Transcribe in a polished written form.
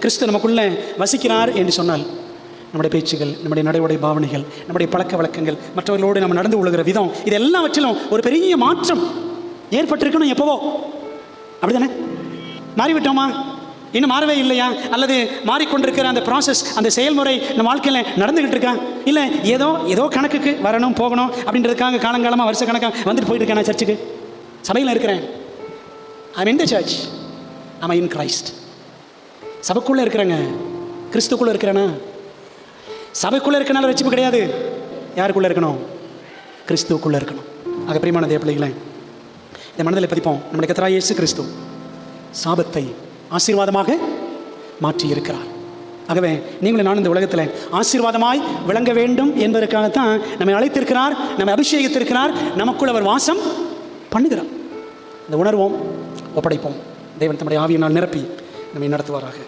கிறிஸ்து நமக்குள்ளே வசிக்கிறார் என்று சொன்னால் நம்முடைய பேச்சுகள், நம்முடைய நடைமுறை பாவனைகள், நம்முடைய பழக்க வழக்கங்கள், மற்றவர்களோடு நம்ம நடந்து கொள்கிற விதம், இது எல்லாவற்றிலும் ஒரு பெரிய மாற்றம் ஏற்பட்டிருக்கணும். எப்போவோ அப்படி தானே? மாறிவிட்டோமா? இன்னும் மாறவே இல்லையா? அல்லது மாறிக்கொண்டிருக்கிற அந்த ப்ராசஸ், அந்த செயல்முறை நம்ம வாழ்க்கையில் நடந்துக்கிட்டு இருக்கா? இல்லை ஏதோ கணக்குக்கு வரணும் போகணும் அப்படின்றதுக்காக காலங்காலமாக வருஷ கணக்காக வந்துட்டு போயிட்டு இருக்கேன். நான் சர்ச்சுக்கு சபையில் இருக்கிறேன். I am in the church, I in Christ. சபைக்குள்ளே இருக்கிறேங்க, கிறிஸ்துக்குள்ளே இருக்கிறேன்னா. சபைக்குள்ளே இருக்கனால ரட்சிப்பு கிடையாது. யாருக்குள்ளே இருக்கணும்? கிறிஸ்துவுக்குள்ளே இருக்கணும். ஆக பிரியமான தேவ பிள்ளைகளே, இந்த மனதில் பதிப்போம். நம்முடைய கர்த்தராகிய இயேசு கிறிஸ்து சாபத்தை ஆசீர்வாதமாக மாற்றி இருக்கிறார். ஆகவே நீங்களும் நான் இந்த உலகத்தில் ஆசீர்வாதமாய் விளங்க வேண்டும் என்பதற்காகத்தான் நம்மை அழைத்திருக்கிறார், நம்மை அபிஷேகித்திருக்கிறார், நமக்குள் அவர் வாசம் பண்ணுகிறார். இந்த உணர்வோம், ஒப்படைப்போம். தேவன் தம்முடைய ஆவியினால் நிரப்பி நம்மை நடத்துவாராக.